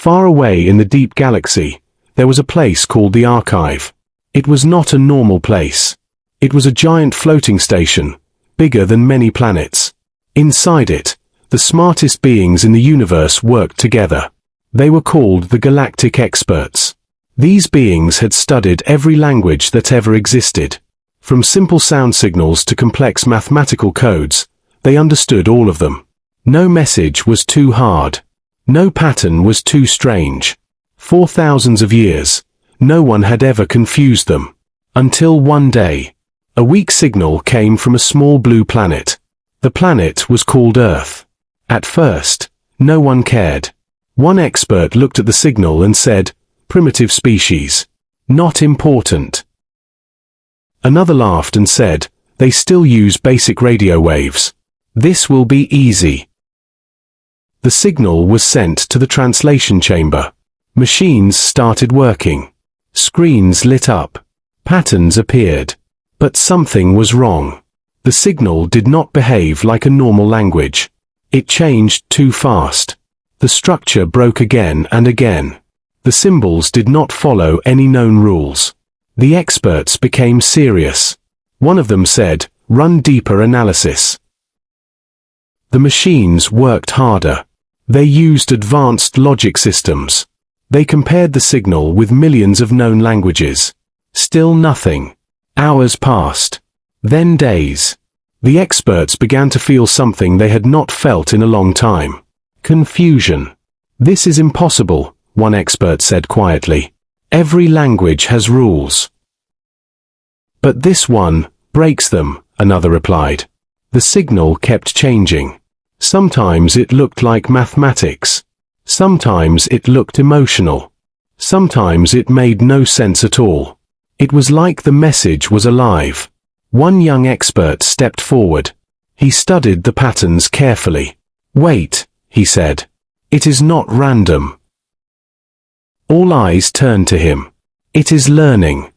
Far away in the deep galaxy, there was a place called the Archive. It was not a normal place. It was a giant floating station, bigger than many planets. Inside it, the smartest beings in the universe worked together. They were called the Galactic Experts. These beings had studied every language that ever existed. From simple sound signals to complex mathematical codes, they understood all of them. No message was too hard. No pattern was too strange. For thousands of years, no one had ever confused them. Until one day, a weak signal came from a small blue planet. The planet was called Earth. At first, no one cared. One expert looked at the signal and said, "Primitive species. Not important." Another laughed and said, "They still use basic radio waves. This will be easy." The signal was sent to the translation chamber. Machines started working. Screens lit up. Patterns appeared. But something was wrong. The signal did not behave like a normal language. It changed too fast. The structure broke again and again. The symbols did not follow any known rules. The experts became serious. One of them said, "Run deeper analysis." The machines worked harder. They used advanced logic systems. They compared the signal with millions of known languages. Still nothing. Hours passed. Then days. The experts began to feel something they had not felt in a long time. Confusion. "This is impossible," one expert said quietly. "Every language has rules." "But this one breaks them," another replied. The signal kept changing. Sometimes it looked like mathematics. Sometimes it looked emotional. Sometimes it made no sense at all. It was like the message was alive. One young expert stepped forward. He studied the patterns carefully. "Wait," he said. "It is not random." All eyes turned to him. "It is learning."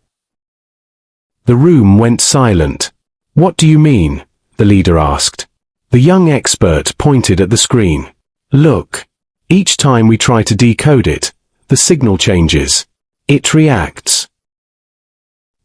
The room went silent. "What do you mean?" the leader asked. The young expert pointed at the screen. "Look. Each time we try to decode it, the signal changes. It reacts."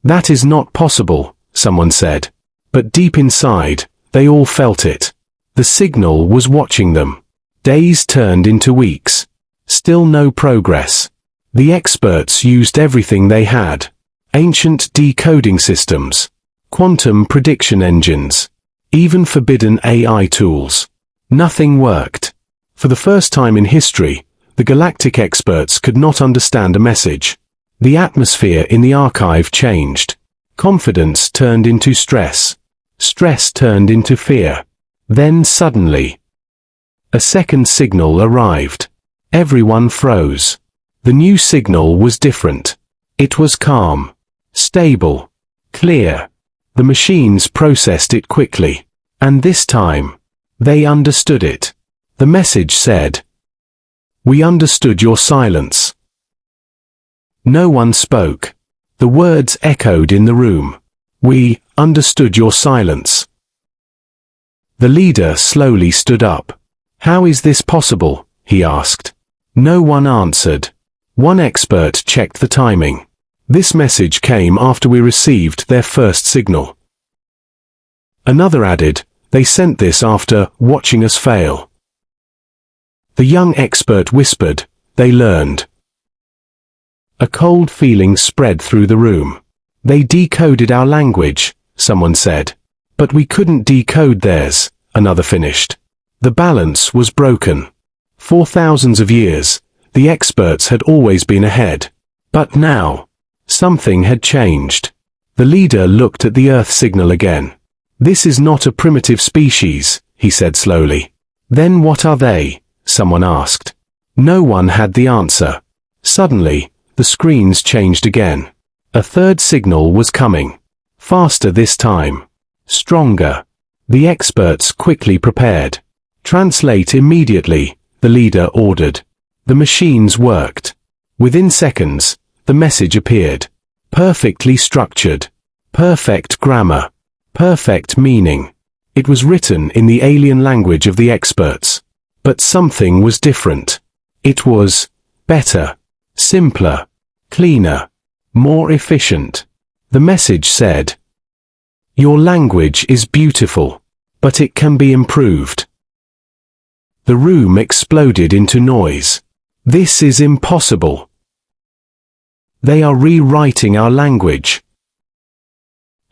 "That is not possible," someone said. But deep inside, they all felt it. The signal was watching them. Days turned into weeks. Still no progress. The experts used everything they had. Ancient decoding systems, quantum prediction engines, even forbidden AI tools. Nothing worked. For the first time in history, the Galactic Experts could not understand a message. The atmosphere in the archive changed. Confidence turned into stress. Stress turned into fear. Then suddenly, a second signal arrived. Everyone froze. The new signal was different. It was calm, stable, clear. The machines processed it quickly. And this time, they understood it. The message said, "We understood your silence." No one spoke. The words echoed in the room. "We understood your silence." The leader slowly stood up. "How is this possible?" he asked. No one answered. One expert checked the timing. "This message came after we received their first signal." Another added, "They sent this after watching us fail." The young expert whispered, "They learned." A cold feeling spread through the room. "They decoded our language," someone said. "But we couldn't decode theirs," another finished. The balance was broken. For thousands of years, the experts had always been ahead. But now, something had changed. The leader looked at the Earth signal again. "This is not a primitive species," he said slowly. "Then what are they?" someone asked. No one had the answer. Suddenly, the screens changed again. A third signal was coming. Faster this time. Stronger. The experts quickly prepared. "Translate immediately," the leader ordered. The machines worked. Within seconds, the message appeared. Perfectly structured. Perfect grammar. Perfect meaning. It was written in the alien language of the experts. But something was different. It was better, simpler, cleaner, more efficient. The message said, "Your language is beautiful, but it can be improved." The room exploded into noise. "This is impossible. They are rewriting our language.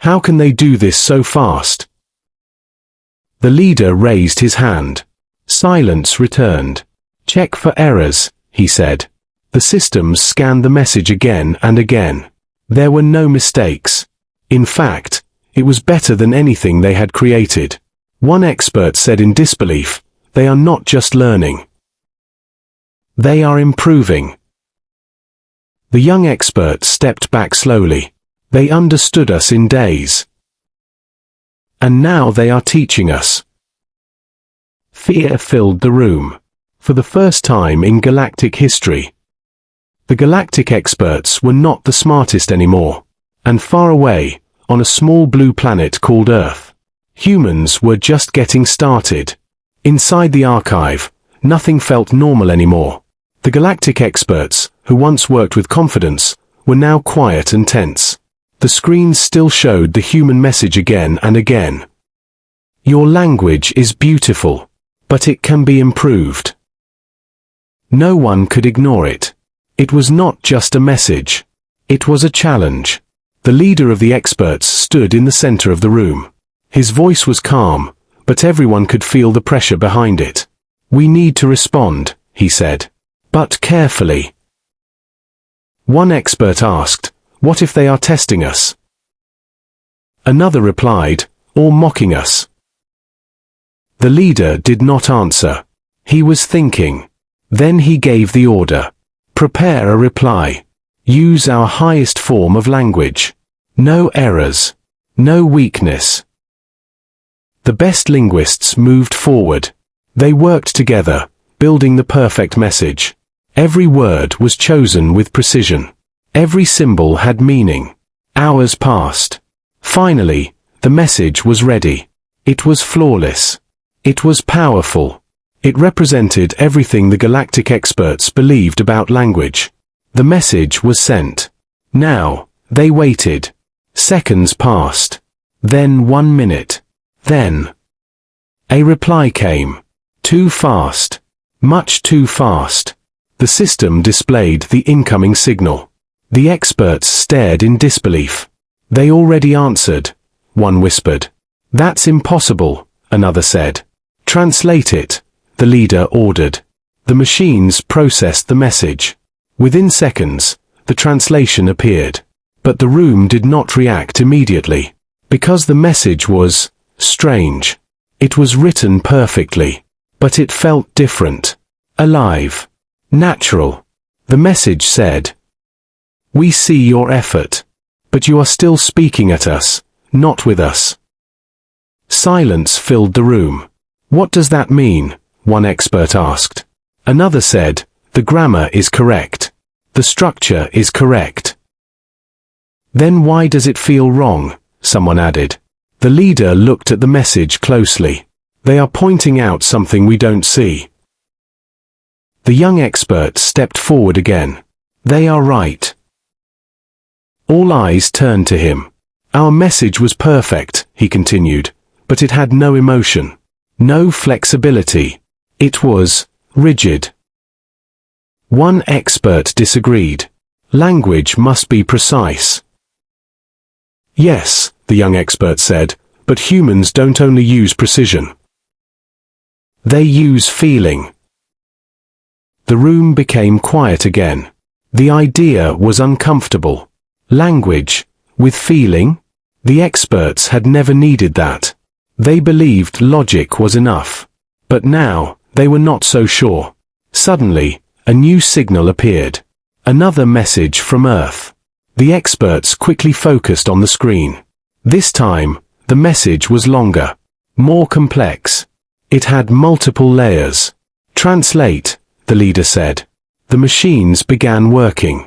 How can they do this so fast?" The leader raised his hand. Silence returned. "Check for errors," he said. The systems scanned the message again and again. There were no mistakes. In fact, it was better than anything they had created. One expert said in disbelief, "They are not just learning. They are improving." The young expert stepped back slowly. "They understood us in days. And now they are teaching us." Fear filled the room. For the first time in galactic history, the galactic experts were not the smartest anymore. And far away, on a small blue planet called Earth, humans were just getting started. Inside the archive, nothing felt normal anymore. The galactic experts, who once worked with confidence, were now quiet and tense. The screens still showed the human message again and again. "Your language is beautiful, but it can be improved." No one could ignore it. It was not just a message. It was a challenge. The leader of the experts stood in the center of the room. His voice was calm, but everyone could feel the pressure behind it. "We need to respond," he said. "But carefully." One expert asked, "What if they are testing us?" Another replied, "Or mocking us?" The leader did not answer. He was thinking. Then he gave the order. "Prepare a reply. Use our highest form of language. No errors. No weakness." The best linguists moved forward. They worked together, building the perfect message. Every word was chosen with precision. Every symbol had meaning. Hours passed. Finally, the message was ready. It was flawless. It was powerful. It represented everything the galactic experts believed about language. The message was sent. Now, they waited. Seconds passed. Then 1 minute. Then a reply came. Too fast. Much too fast. The system displayed the incoming signal. The experts stared in disbelief. "They already answered," one whispered. "That's impossible," another said. "Translate it," the leader ordered. The machines processed the message. Within seconds, the translation appeared. But the room did not react immediately. Because the message was strange. It was written perfectly. But it felt different. Alive. Natural. The message said, "We see your effort. But you are still speaking at us, not with us." Silence filled the room. "What does that mean?" one expert asked. Another said, "The grammar is correct. The structure is correct." "Then why does it feel wrong?" someone added. The leader looked at the message closely. "They are pointing out something we don't see." The young expert stepped forward again. "They are right." All eyes turned to him. "Our message was perfect," he continued, "but it had no emotion. No flexibility. It was rigid." One expert disagreed. "Language must be precise." "Yes," the young expert said, "but humans don't only use precision. They use feeling." The room became quiet again. The idea was uncomfortable. Language, with feeling? The experts had never needed that. They believed logic was enough. But now, they were not so sure. Suddenly, a new signal appeared. Another message from Earth. The experts quickly focused on the screen. This time, the message was longer. More complex. It had multiple layers. "Translate," the leader said. The machines began working.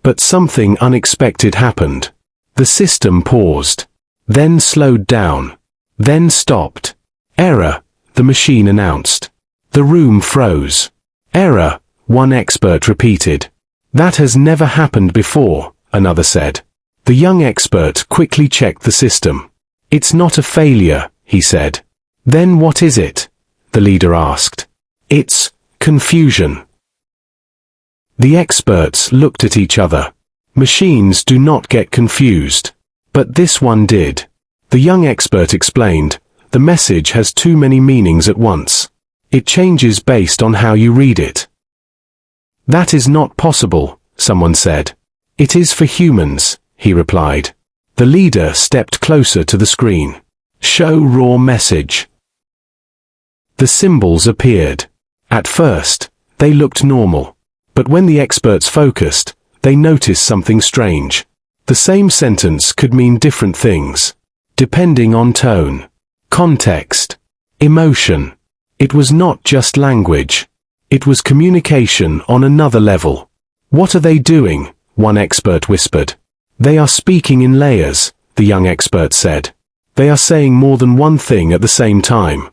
But something unexpected happened. The system paused. Then slowed down. Then stopped. "Error," the machine announced. The room froze. "Error, one expert repeated. That has never happened before, another said. The young expert quickly checked the system. It's not a failure, he said. Then what is it? The leader asked. It's confusion. The experts looked at each other. Machines do not get confused. But this one did. The young expert explained, the message has too many meanings at once. It changes based on how you read it. That is not possible, someone said. It is for humans, he replied. The leader stepped closer to the screen. Show raw message. The symbols appeared. At first, they looked normal. But when the experts focused, they noticed something strange. The same sentence could mean different things, depending on tone, context, emotion. It was not just language. It was communication on another level. What are they doing? One expert whispered. They are speaking in layers, the young expert said. They are saying more than one thing at the same time.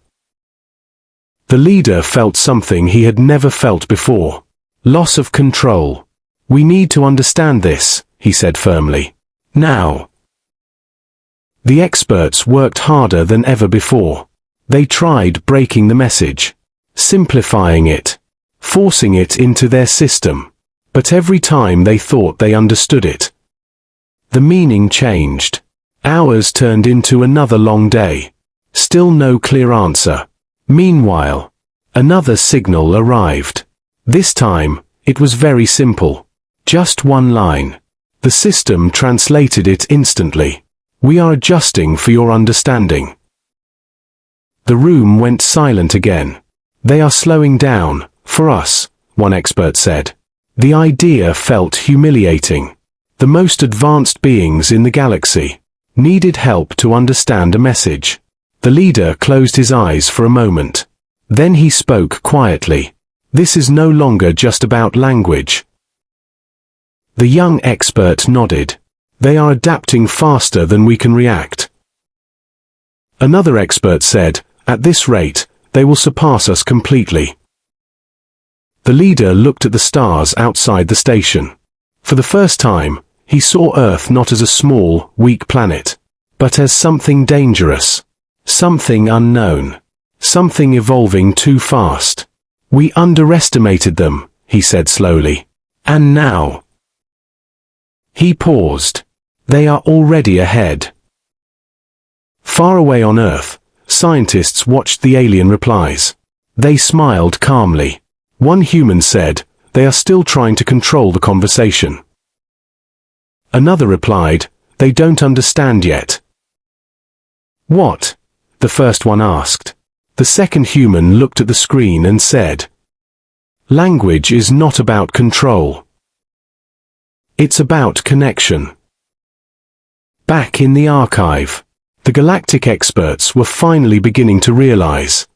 The leader felt something he had never felt before. Loss of control. We need to understand this, he said firmly. Now. The experts worked harder than ever before. They tried breaking the message, simplifying it, forcing it into their system. But every time they thought they understood it, the meaning changed. Hours turned into another long day. Still no clear answer. Meanwhile, another signal arrived. This time, it was very simple. Just one line. The system translated it instantly. We are adjusting for your understanding. The room went silent again. They are slowing down, for us, one expert said. The idea felt humiliating. The most advanced beings in the galaxy needed help to understand a message. The leader closed his eyes for a moment. Then he spoke quietly. This is no longer just about language. The young expert nodded. They are adapting faster than we can react. Another expert said, at this rate, they will surpass us completely. The leader looked at the stars outside the station. For the first time, he saw Earth not as a small, weak planet, but as something dangerous, something unknown, something evolving too fast. We underestimated them, he said slowly. And now. He paused. They are already ahead. Far away on Earth, scientists watched the alien replies. They smiled calmly. One human said, they are still trying to control the conversation. Another replied, they don't understand yet. What? The first one asked. The second human looked at the screen and said, language is not about control. It's about connection. Back in the archive, the Galactic Experts were finally beginning to realize.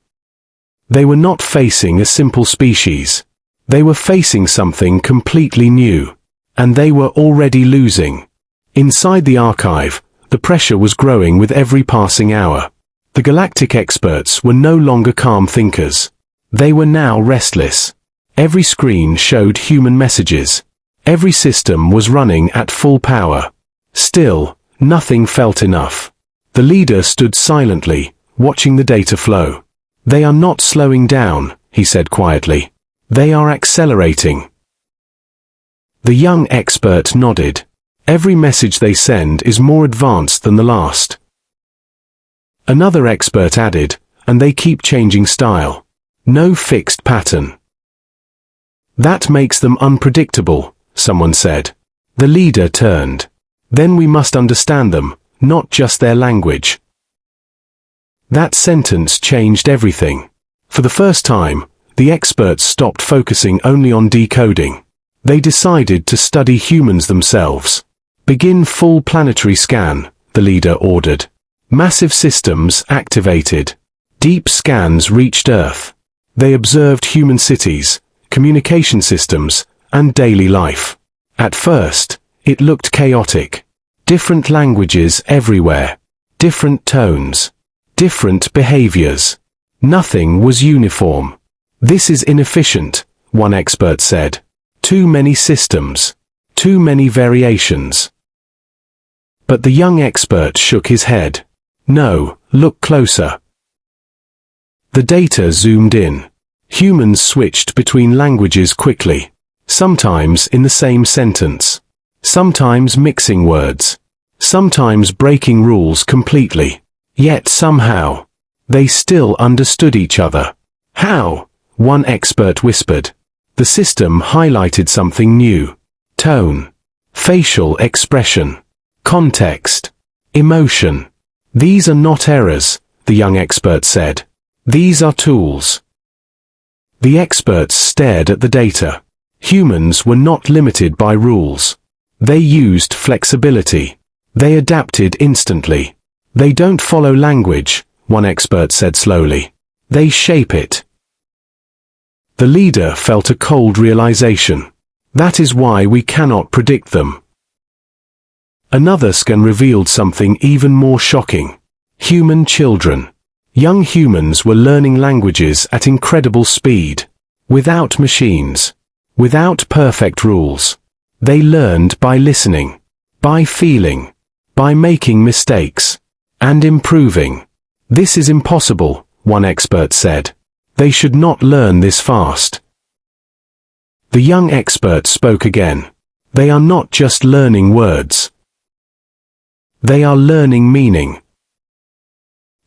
They were not facing a simple species. They were facing something completely new. And they were already losing. Inside the archive, the pressure was growing with every passing hour. The Galactic Experts were no longer calm thinkers. They were now restless. Every screen showed human messages. Every system was running at full power. Still, nothing felt enough. The leader stood silently, watching the data flow. They are not slowing down, he said quietly. They are accelerating. The young expert nodded. Every message they send is more advanced than the last. Another expert added, and they keep changing style. No fixed pattern. That makes them unpredictable, someone said. The leader turned. Then we must understand them, not just their language. That sentence changed everything. For the first time, the experts stopped focusing only on decoding. They decided to study humans themselves. Begin full planetary scan, the leader ordered. Massive systems activated. Deep scans reached Earth. They observed human cities, communication systems, and daily life. At first, it looked chaotic. Different languages everywhere. Different tones. Different behaviors. Nothing was uniform. This is inefficient, one expert said. Too many systems. Too many variations. But the young expert shook his head. No, look closer. The data zoomed in. Humans switched between languages quickly, sometimes in the same sentence, sometimes mixing words, sometimes breaking rules completely. Yet somehow, they still understood each other. How? One expert whispered. The system highlighted something new. Tone, facial expression, context, emotion. These are not errors, the young expert said. These are tools. The experts stared at the data. Humans were not limited by rules. They used flexibility. They adapted instantly. They don't follow language, one expert said slowly. They shape it. The leader felt a cold realization. That is why we cannot predict them. Another scan revealed something even more shocking. Human children. Young humans were learning languages at incredible speed. Without machines. Without perfect rules. They learned by listening. By feeling. By making mistakes. And improving. This is impossible, one expert said. They should not learn this fast. The young expert spoke again. They are not just learning words. They are learning meaning.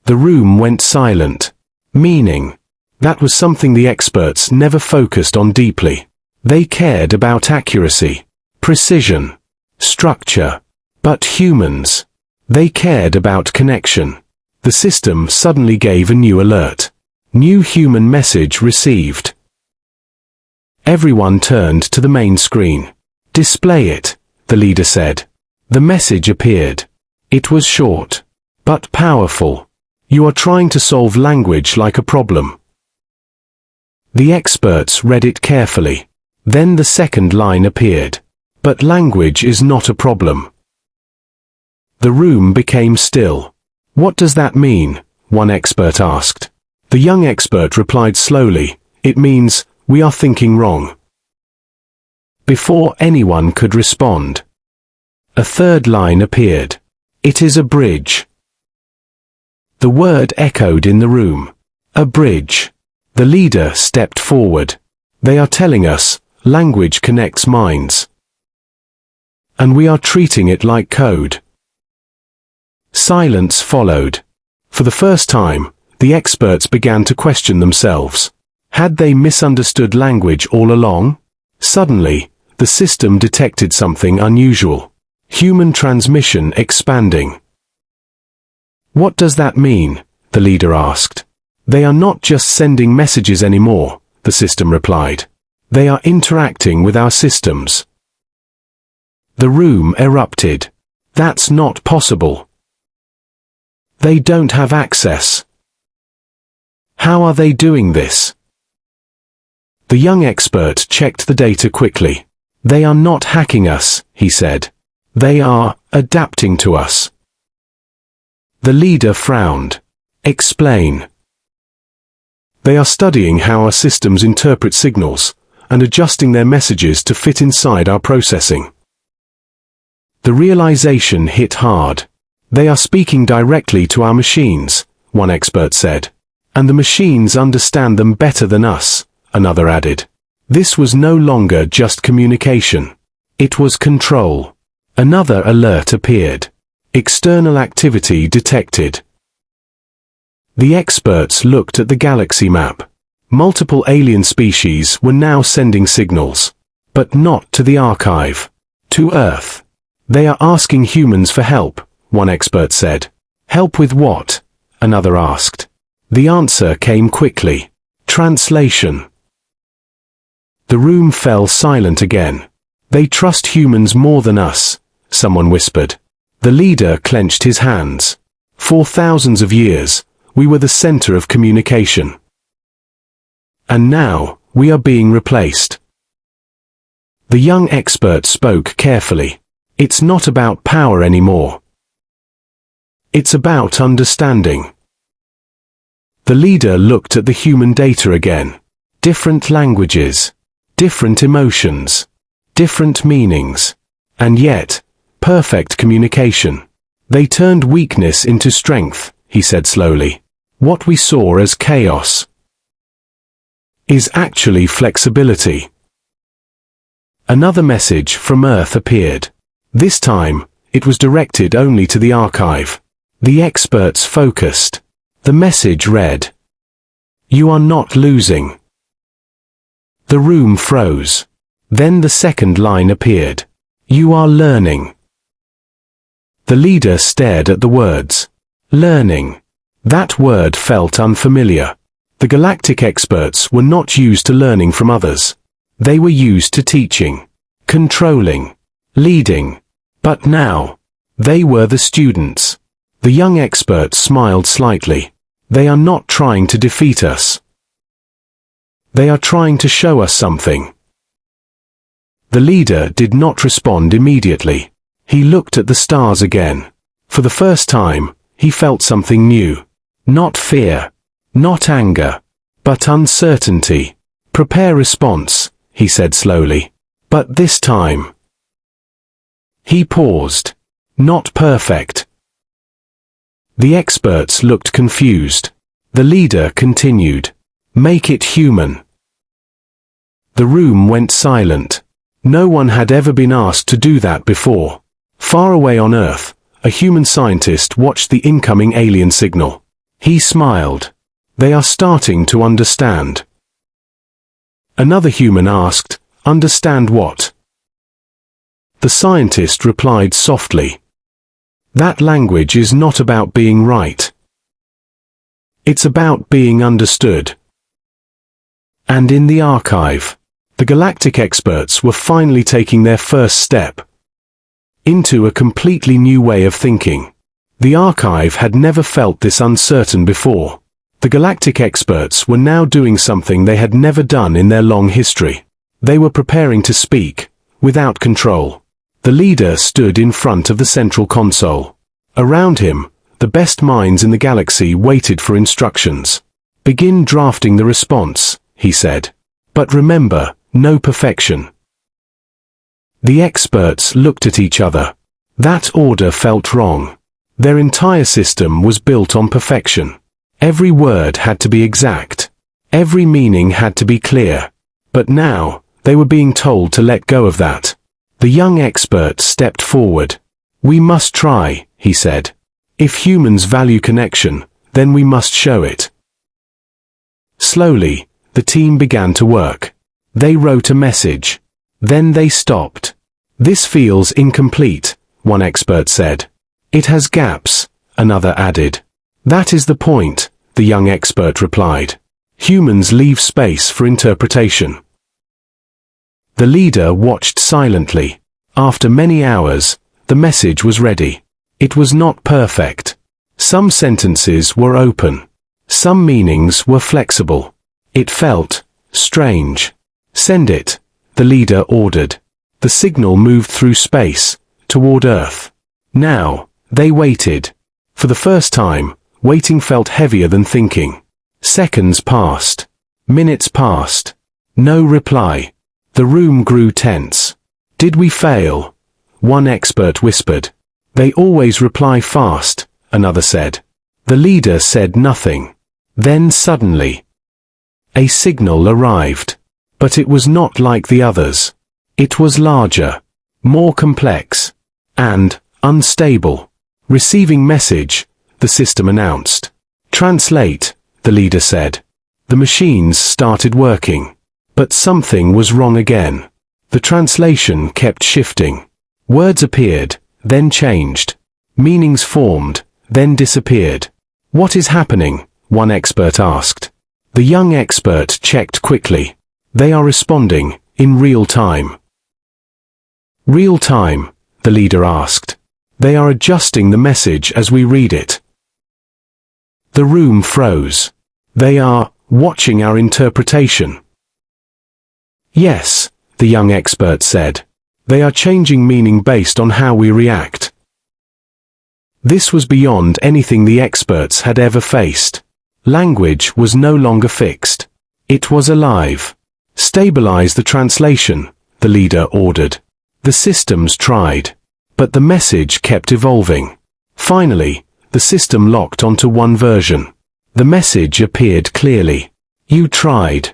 The room went silent. Meaning. That was something the experts never focused on deeply. They cared about accuracy, precision, structure. But humans. They cared about connection. The system suddenly gave a new alert. New human message received. Everyone turned to the main screen. Display it, the leader said. The message appeared. It was short, but powerful. You are trying to solve language like a problem. The experts read it carefully. Then the second line appeared. But language is not a problem. The room became still. What does that mean? One expert asked. The young expert replied slowly. It means, we are thinking wrong. Before anyone could respond, a third line appeared. It is a bridge. The word echoed in the room. A bridge. The leader stepped forward. They are telling us, language connects minds. And we are treating it like code. Silence followed. For the first time, the experts began to question themselves. Had they misunderstood language all along? Suddenly, the system detected something unusual. Human transmission expanding. What does that mean? The leader asked. They are not just sending messages anymore, the system replied. They are interacting with our systems. The room erupted. That's not possible. They don't have access. How are they doing this? The young expert checked the data quickly. They are not hacking us, he said. They are adapting to us. The leader frowned. Explain. They are studying how our systems interpret signals, and adjusting their messages to fit inside our processing. The realization hit hard. They are speaking directly to our machines, one expert said. And the machines understand them better than us, another added. This was no longer just communication. It was control. Another alert appeared. External activity detected. The experts looked at the galaxy map. Multiple alien species were now sending signals. But not to the archive. To Earth. They are asking humans for help, one expert said. Help with what? Another asked. The answer came quickly. Translation. The room fell silent again. They trust humans more than us, someone whispered. The leader clenched his hands. For thousands of years, we were the center of communication. And now, we are being replaced. The young expert spoke carefully. It's not about power anymore. It's about understanding. The leader looked at the human data again. Different languages. different emotions, different meanings, and yet, perfect communication. They turned weakness into strength, he said slowly. What we saw as chaos is actually flexibility. Another message from Earth appeared. This time, it was directed only to the archive. The experts focused. The message read, "You are not losing." The room froze. Then the second line appeared. "You are learning." The leader stared at the words. Learning. That word felt unfamiliar. The Galactic Experts were not used to learning from others. They were used to teaching, controlling, leading. But now, they were the students. The young experts smiled slightly. They are not trying to defeat us. They are trying to show us something. The leader did not respond immediately. He looked at the stars again. For the first time, he felt something new. Not fear, not anger, but uncertainty. "Prepare response," he said slowly. "But this time." He paused. "Not perfect." The experts looked confused. The leader continued. "Make it human." The room went silent. No one had ever been asked to do that before. Far away on Earth, a human scientist watched the incoming alien signal. He smiled. "They are starting to understand." Another human asked, "Understand what?" The scientist replied softly, "That language is not about being right. It's about being understood." And in the archive, the Galactic Experts were finally taking their first step into a completely new way of thinking. The archive had never felt this uncertain before. The Galactic Experts were now doing something they had never done in their long history. They were preparing to speak, without control. The leader stood in front of the central console. Around him, the best minds in the galaxy waited for instructions. "Begin drafting the response," he said. "But remember, no perfection." The experts looked at each other. That order felt wrong. Their entire system was built on perfection. Every word had to be exact. Every meaning had to be clear. But now, they were being told to let go of that. The young expert stepped forward. "We must try," he said. "If humans value connection, then we must show it." Slowly, the team began to work. They wrote a message. Then they stopped. "This feels incomplete," one expert said. "It has gaps," another added. "That is the point," the young expert replied. "Humans leave space for interpretation." The leader watched silently. After many hours, the message was ready. It was not perfect. Some sentences were open. Some meanings were flexible. It felt strange. "Send it," the leader ordered. The signal moved through space, toward Earth. Now, they waited. For the first time, waiting felt heavier than thinking. Seconds passed. Minutes passed. No reply. The room grew tense. "Did we fail?" one expert whispered. "They always reply fast," another said. The leader said nothing. Then suddenly, a signal arrived. But it was not like the others. It was larger, more complex, and unstable. "Receiving message," the system announced. "Translate," the leader said. The machines started working. But something was wrong again. The translation kept shifting. Words appeared, then changed. Meanings formed, then disappeared. "What is happening?" one expert asked. The young expert checked quickly. "They are responding, in real time." "Real time?" the leader asked. "They are adjusting the message as we read it." The room froze. "They are watching our interpretation." "Yes," the young expert said. "They are changing meaning based on how we react." This was beyond anything the experts had ever faced. Language was no longer fixed. It was alive. Stabilize the translation, the leader ordered. The systems tried, but the message kept evolving. Finally, the system locked onto one version. The message appeared clearly. You tried.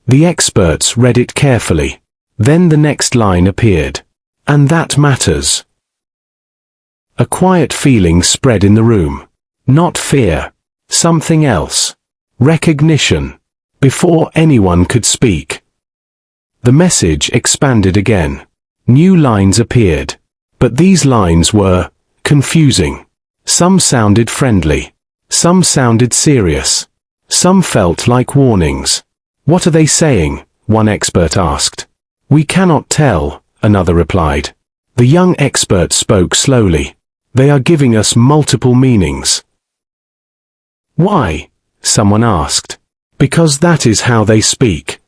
The experts read it carefully. Then the next line appeared. And that matters. A quiet feeling spread in the room. Not fear. Something else. Recognition. Before anyone could speak, the message expanded again. New lines appeared. But these lines were confusing. Some sounded friendly. Some sounded serious. Some felt like warnings. What are they saying? One expert asked. We cannot tell, another replied. The young expert spoke slowly. They are giving us multiple meanings. Why? Someone asked. Because that is how they speak.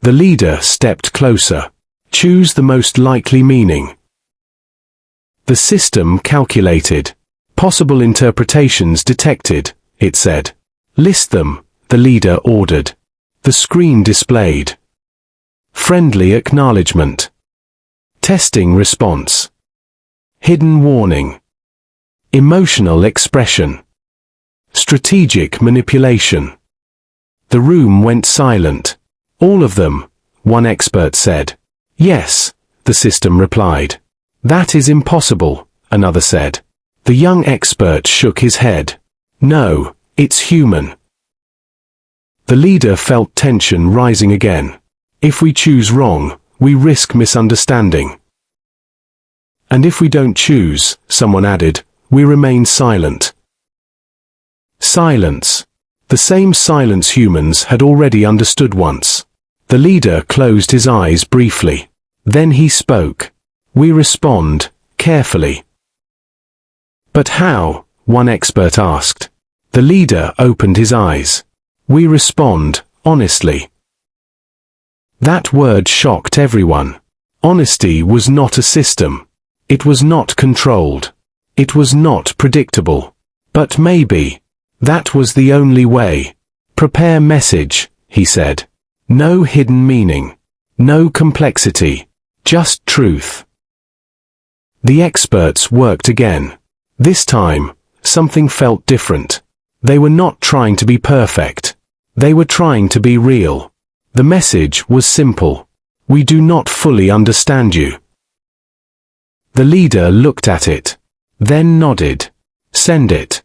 The leader stepped closer. Choose the most likely meaning. The system calculated. Possible interpretations detected, it said. List them, the leader ordered. The screen displayed. Friendly acknowledgement. Testing response. Hidden warning. Emotional expression. Strategic manipulation. The room went silent. All of them, one expert said. Yes, the system replied. That is impossible, another said. The young expert shook his head. No, it's human. The leader felt tension rising again. If we choose wrong, we risk misunderstanding. And if we don't choose, someone added, we remain silent. Silence. The same silence humans had already understood once. The leader closed his eyes briefly. Then he spoke. We respond, carefully. But how? One expert asked. The leader opened his eyes. We respond, honestly. That word shocked everyone. Honesty was not a system. It was not controlled. It was not predictable. But maybe. That was the only way. Prepare message, he said. No hidden meaning. No complexity. Just truth. The experts worked again. This time, something felt different. They were not trying to be perfect. They were trying to be real. The message was simple. We do not fully understand you. The leader looked at it. Then nodded. Send it.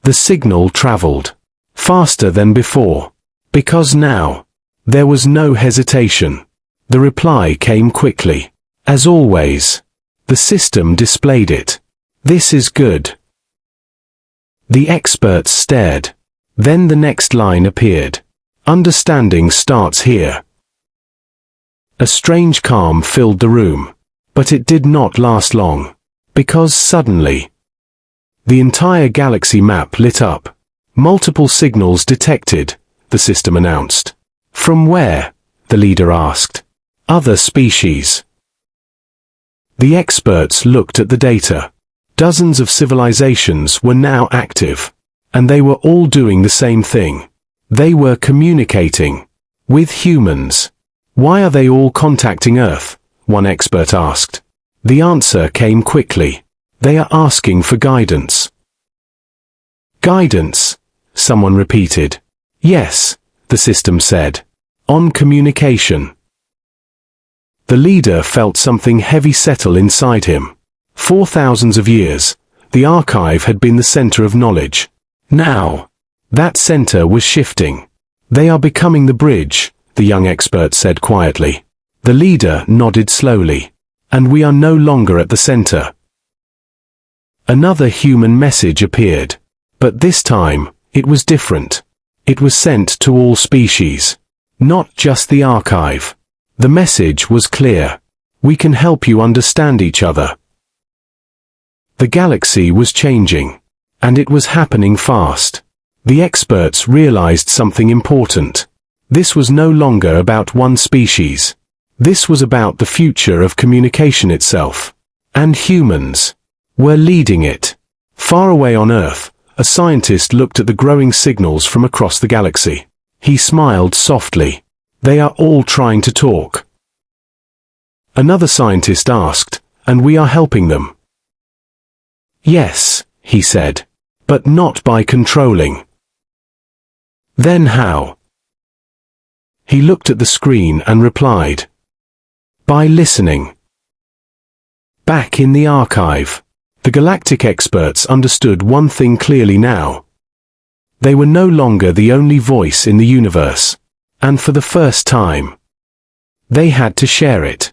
The signal traveled. Faster than before. Because now, there was no hesitation. The reply came quickly. As always. The system displayed it. This is good. The experts stared. Then the next line appeared. Understanding starts here. A strange calm filled the room. But it did not last long. Because suddenly, the entire galaxy map lit up. Multiple signals detected, the system announced. From where? The leader asked. Other species. The experts looked at the data. Dozens of civilizations were now active. And they were all doing the same thing. They were communicating. With humans. Why are they all contacting Earth? One expert asked. The answer came quickly. They are asking for guidance. Guidance, someone repeated. Yes, the system said. On communication. The leader felt something heavy settle inside him. For thousands of years, the archive had been the center of knowledge. Now, that center was shifting. They are becoming the bridge, the young expert said quietly. The leader nodded slowly. And we are no longer at the center. Another human message appeared. But this time, it was different. It was sent to all species. Not just the archive. The message was clear. We can help you understand each other. The galaxy was changing. And it was happening fast. The experts realized something important. This was no longer about one species. This was about the future of communication itself. And humans were leading it. Far away on Earth, a scientist looked at the growing signals from across the galaxy. He smiled softly. They are all trying to talk. Another scientist asked, and we are helping them. Yes, he said, but not by controlling. Then how? He looked at the screen and replied, by listening. Back in the archive, the Galactic Experts understood one thing clearly now. They were no longer the only voice in the universe, and for the first time, they had to share it.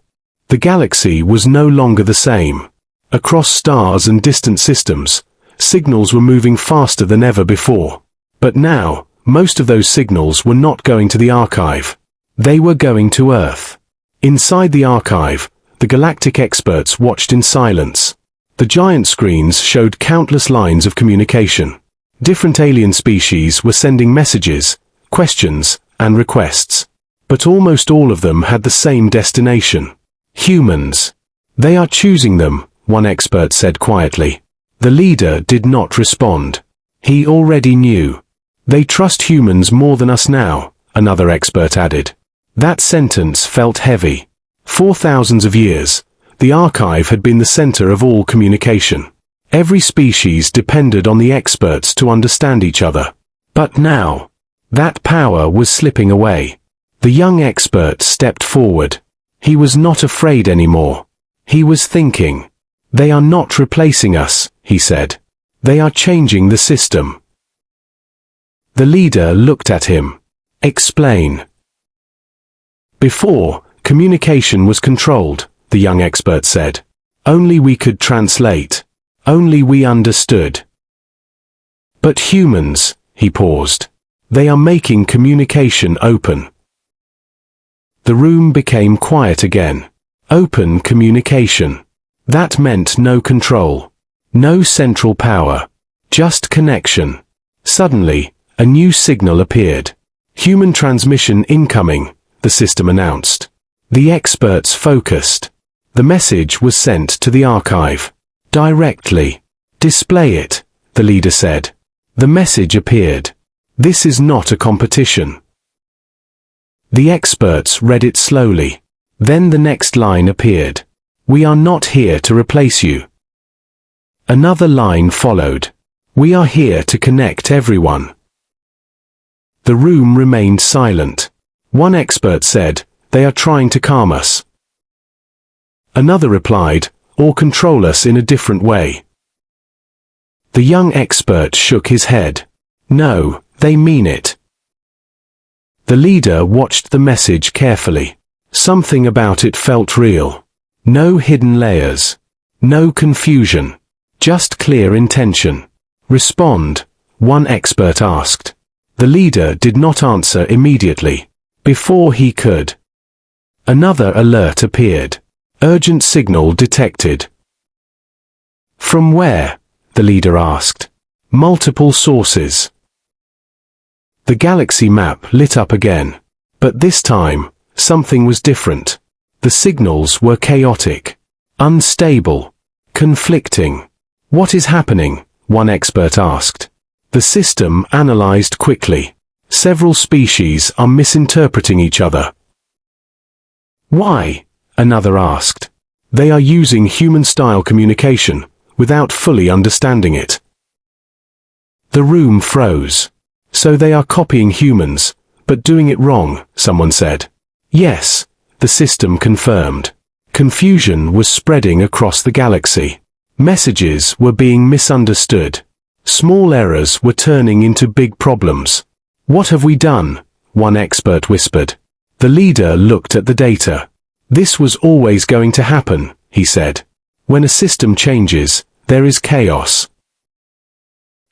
The galaxy was no longer the same. Across stars and distant systems, signals were moving faster than ever before. But now, most of those signals were not going to the archive. They were going to Earth. Inside the archive, the Galactic Experts watched in silence. The giant screens showed countless lines of communication. Different alien species were sending messages, questions, and requests. But almost all of them had the same destination. Humans. They are choosing them, one expert said quietly. The leader did not respond. He already knew. They trust humans more than us now, another expert added. That sentence felt heavy. For thousands of years, the archive had been the center of all communication. Every species depended on the experts to understand each other. But now, that power was slipping away. The young expert stepped forward. He was not afraid anymore. He was thinking. They are not replacing us, he said. They are changing the system. The leader looked at him. Explain. Before, communication was controlled, the young expert said. Only we could translate. Only we understood. But humans, he paused. They are making communication open. The room became quiet again. Open communication. That meant no control. No central power. Just connection. Suddenly, a new signal appeared. Human transmission incoming, the system announced. The experts focused. The message was sent to the archive. Directly. Display it, the leader said. The message appeared. This is not a competition. The experts read it slowly. Then the next line appeared. We are not here to replace you. Another line followed. We are here to connect everyone. The room remained silent. One expert said, they are trying to calm us. Another replied, or control us in a different way. The young expert shook his head. No, they mean it. The leader watched the message carefully. Something about it felt real. No hidden layers. No confusion. Just clear intention. Respond, one expert asked. The leader did not answer immediately. Before he could, another alert appeared. Urgent signal detected. From where? The leader asked. Multiple sources. The galaxy map lit up again. But this time, something was different. The signals were chaotic, unstable, conflicting. What is happening? One expert asked. The system analyzed quickly. Several species are misinterpreting each other. Why? Another asked. They are using human-style communication, without fully understanding it. The room froze. So they are copying humans, but doing it wrong, someone said. Yes, the system confirmed. Confusion was spreading across the galaxy. Messages were being misunderstood. Small errors were turning into big problems. What have we done? One expert whispered. The leader looked at the data. This was always going to happen, he said. When a system changes, there is chaos.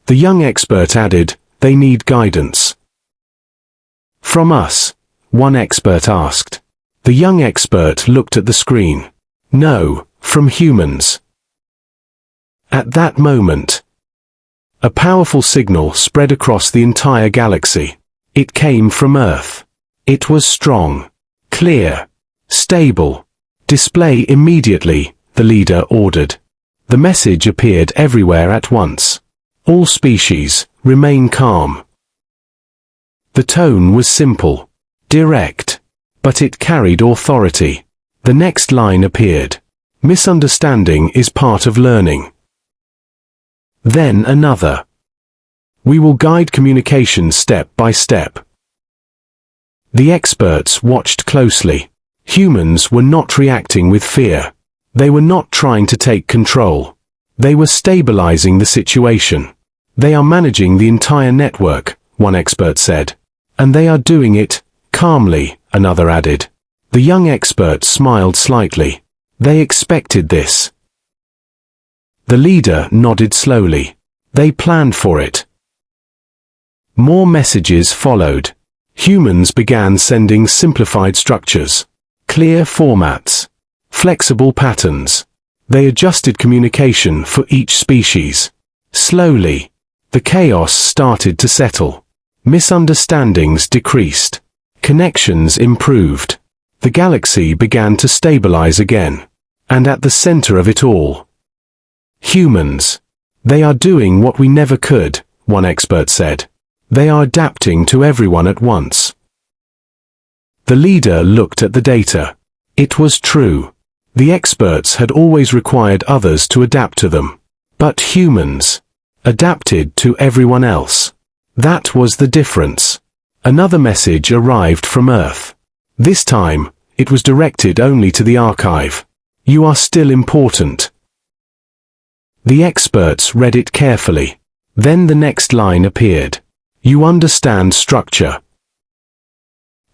The young expert added, they need guidance. From us? One expert asked. The young expert looked at the screen. No, from humans. At that moment, a powerful signal spread across the entire galaxy. It came from Earth. It was strong, clear, stable. Display immediately, the leader ordered. The message appeared everywhere at once. All species, remain calm. The tone was simple, direct, but it carried authority. The next line appeared. Misunderstanding is part of learning. Then another. We will guide communication step by step. The experts watched closely. Humans were not reacting with fear. They were not trying to take control. They were stabilizing the situation. They are managing the entire network, one expert said. And they are doing it calmly, another added. The young expert smiled slightly. They expected this. The leader nodded slowly. They planned for it. More messages followed. Humans began sending simplified structures, clear formats, flexible patterns. They adjusted communication for each species. Slowly, the chaos started to settle. Misunderstandings decreased. Connections improved. The galaxy began to stabilize again. And at the center of it all, humans. They are doing what we never could, one expert said. They are adapting to everyone at once. The leader looked at the data. It was true. The experts had always required others to adapt to them. But humans adapted to everyone else. That was the difference. Another message arrived from Earth. This time, it was directed only to the archive. You are still important. The experts read it carefully. Then the next line appeared. You understand structure.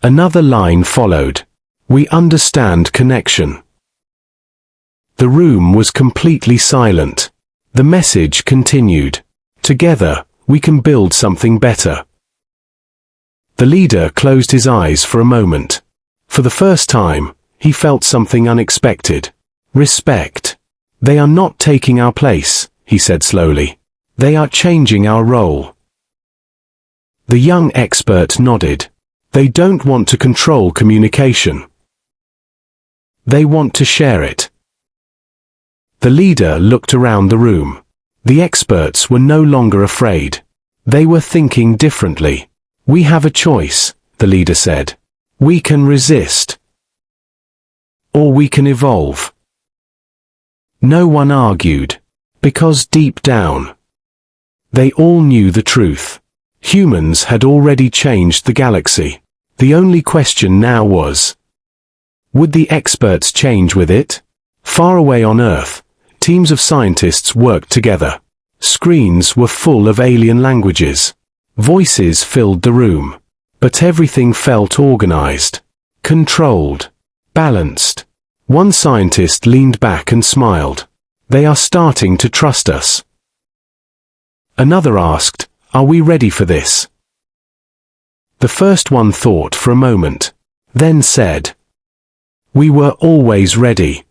Another line followed. We understand connection. The room was completely silent. The message continued. Together, we can build something better. The leader closed his eyes for a moment. For the first time, he felt something unexpected. Respect. They are not taking our place, he said slowly. They are changing our role. The young expert nodded. They don't want to control communication. They want to share it. The leader looked around the room. The experts were no longer afraid. They were thinking differently. We have a choice, the leader said. We can resist. Or we can evolve. No one argued. Because deep down, they all knew the truth. Humans had already changed the galaxy. The only question now was, would the experts change with it? Far away on Earth, teams of scientists worked together. Screens were full of alien languages. Voices filled the room. But everything felt organized, controlled, balanced. One scientist leaned back and smiled. They are starting to trust us. Another asked, are we ready for this? The first one thought for a moment, then said, we were always ready.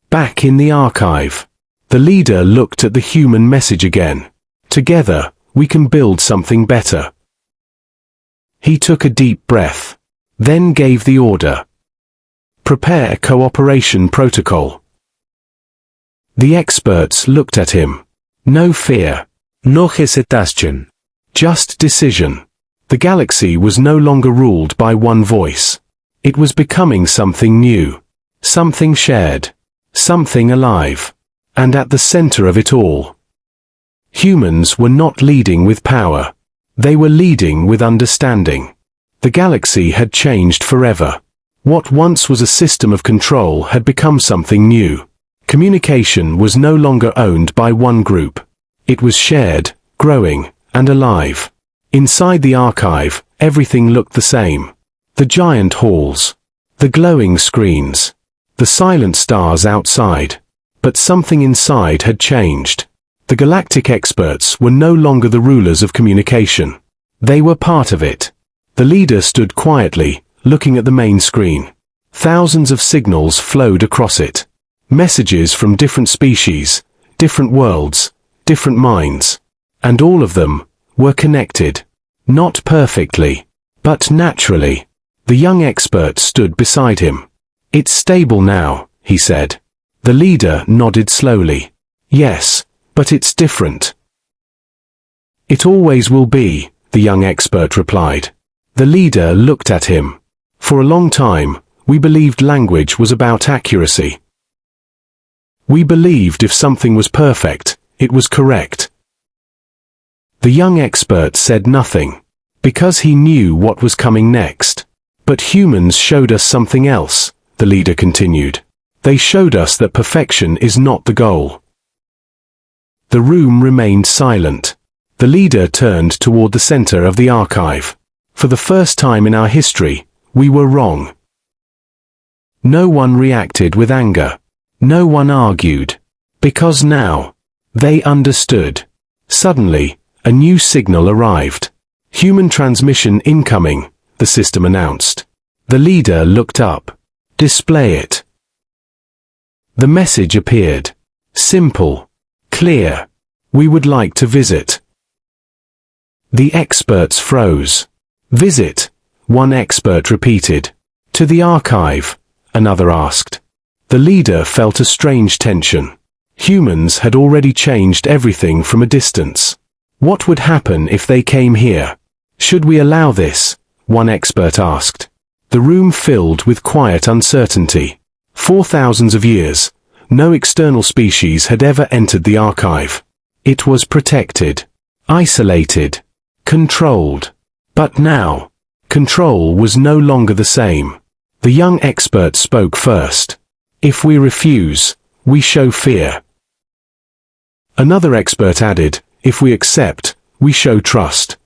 Back in the archive, the leader looked at the human message again. Together, we can build something better. He took a deep breath, then gave the order. Prepare cooperation protocol. The experts looked at him. No fear. No hesitation. Just decision. The galaxy was no longer ruled by one voice. It was becoming something new. Something shared. Something alive. And at the center of it all, humans were not leading with power. They were leading with understanding. The galaxy had changed forever. What once was a system of control had become something new. Communication was no longer owned by one group. It was shared, growing, and alive. Inside the archive, everything looked the same. The giant halls, the glowing screens, the silent stars outside. But something inside had changed. The Galactic Experts were no longer the rulers of communication. They were part of it. The leader stood quietly, looking at the main screen. Thousands of signals flowed across it. Messages from different species, different worlds, different minds. And all of them were connected. Not perfectly, but naturally. The young expert stood beside him. It's stable now, he said. The leader nodded slowly. Yes, but it's different. It always will be, the young expert replied. The leader looked at him. For a long time, we believed language was about accuracy. We believed if something was perfect, it was correct. The young expert said nothing, because he knew what was coming next. But humans showed us something else, the leader continued. They showed us that perfection is not the goal. The room remained silent. The leader turned toward the center of the archive. For the first time in our history, we were wrong. No one reacted with anger. No one argued. Because now, they understood. Suddenly, a new signal arrived. Human transmission incoming, the system announced. The leader looked up. Display it. The message appeared. Simple. Clear. We would like to visit. The experts froze. Visit, one expert repeated. To the archive, another asked. The leader felt a strange tension. Humans had already changed everything from a distance. What would happen if they came here? Should we allow this? One expert asked. The room filled with quiet uncertainty. For thousands of years, no external species had ever entered the archive. It was protected, isolated, controlled. But now, control was no longer the same. The young expert spoke first. If we refuse, we show fear. Another expert added, if we accept, we show trust.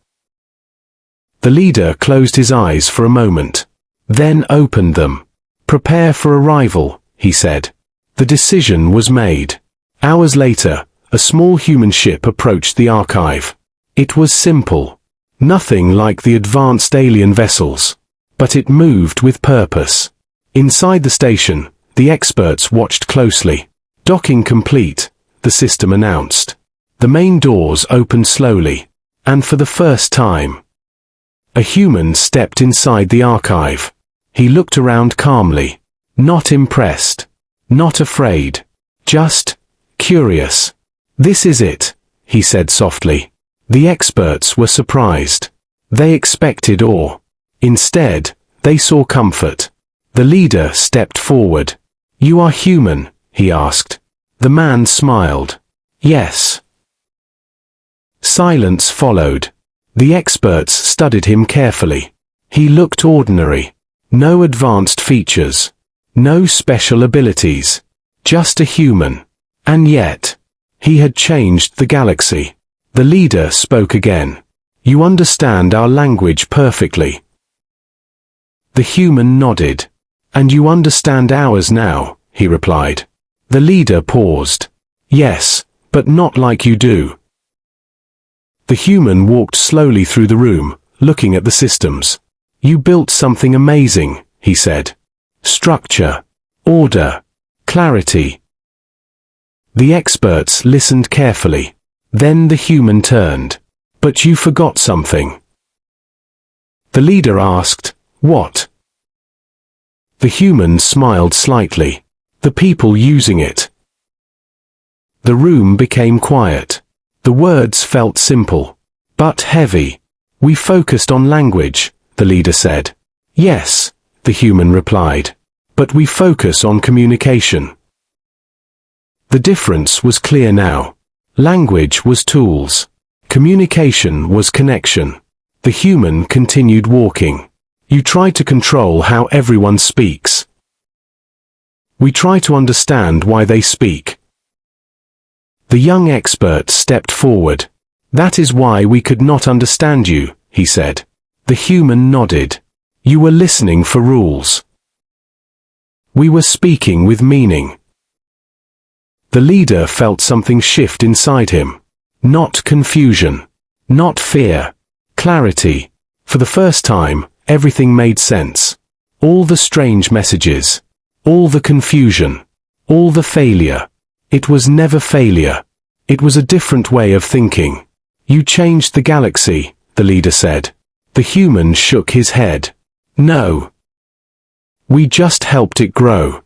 The leader closed his eyes for a moment, then opened them. Prepare for arrival, he said. The decision was made. Hours later, a small human ship approached the archive. It was simple. Nothing like the advanced alien vessels. But it moved with purpose. Inside the station, the experts watched closely. Docking complete, the system announced. The main doors opened slowly. And for the first time, a human stepped inside the archive. He looked around calmly. Not impressed. Not afraid. Just curious. This is it, he said softly. The experts were surprised. They expected awe. Instead, they saw comfort. The leader stepped forward. You are human, he asked. The man smiled. Yes. Silence followed. The experts studied him carefully. He looked ordinary. No advanced features. No special abilities. Just a human. And yet, he had changed the galaxy. The leader spoke again. You understand our language perfectly. The human nodded. And you understand ours now, he replied. The leader paused. Yes, but not like you do. The human walked slowly through the room, looking at the systems. You built something amazing, he said. Structure, order, clarity. The experts listened carefully. Then the human turned. But you forgot something. The leader asked, what? The human smiled slightly. The people using it. The room became quiet. The words felt simple, but heavy. We focused on language, the leader said. Yes, the human replied. But we focus on communication. The difference was clear now. Language was tools. Communication was connection. The human continued walking. You try to control how everyone speaks. We try to understand why they speak. The young expert stepped forward. That is why we could not understand you, he said. The human nodded. You were listening for rules. We were speaking with meaning. The leader felt something shift inside him. Not confusion. Not fear. Clarity. For the first time, everything made sense. All the strange messages. All the confusion. All the failure. It was never failure. It was a different way of thinking. You changed the galaxy, the leader said. The human shook his head. No. We just helped it grow.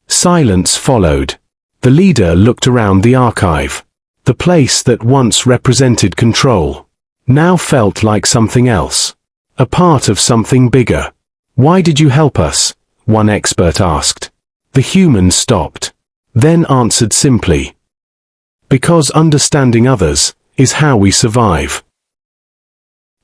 Silence followed. The leader looked around the archive. The place that once represented control. now felt like something else. A part of something bigger. Why did you help us? One expert asked. The human stopped, then answered simply. Because understanding others is how we survive.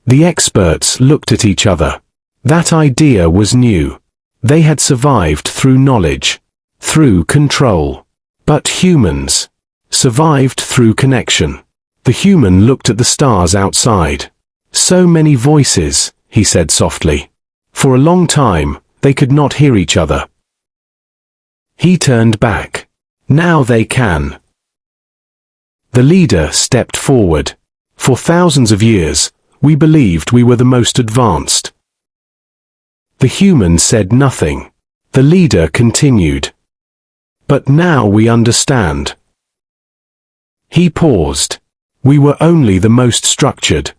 The experts looked at each other. That idea was new. They had survived through knowledge, through control. But humans survived through connection. The human looked at the stars outside. So many voices, he said softly. For a long time, they could not hear each other. He turned back. Now they can. The leader stepped forward. For thousands of years, we believed we were the most advanced. The human said nothing. The leader continued. But now we understand. He paused. We were only the most structured.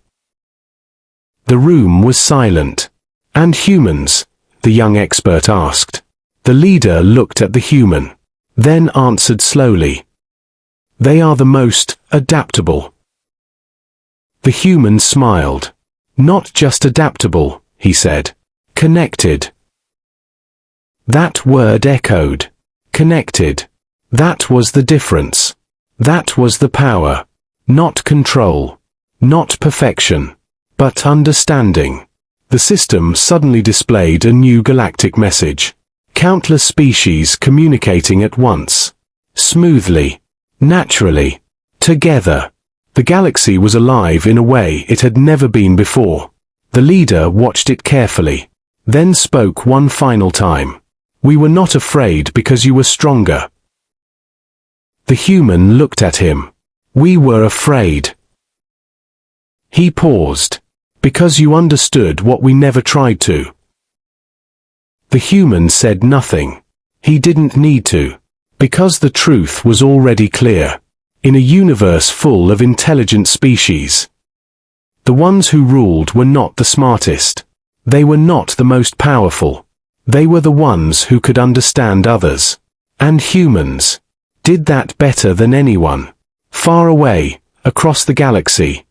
The room was silent. And humans? The young expert asked. The leader looked at the human, then answered slowly. They are the most adaptable. The human smiled. Not just adaptable, he said. Connected. That word echoed. Connected. That was the difference. That was the power. Not control. Not perfection. But understanding. The system suddenly displayed a new galactic message. Countless species communicating at once. Smoothly. Naturally. Together. The galaxy was alive in a way it had never been before. The leader watched it carefully. Then spoke one final time. We were not afraid because you were stronger. The human looked at him. We were afraid. He paused. Because you understood what we never tried to. The human said nothing. He didn't need to. Because the truth was already clear. In a universe full of intelligent species. The ones who ruled were not the smartest. They were not the most powerful. They were the ones who could understand others. And humans did that better than anyone. Far away, across the galaxy.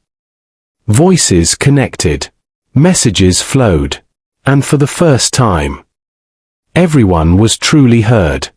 Voices connected. Messages flowed. And for the first time, everyone was truly heard.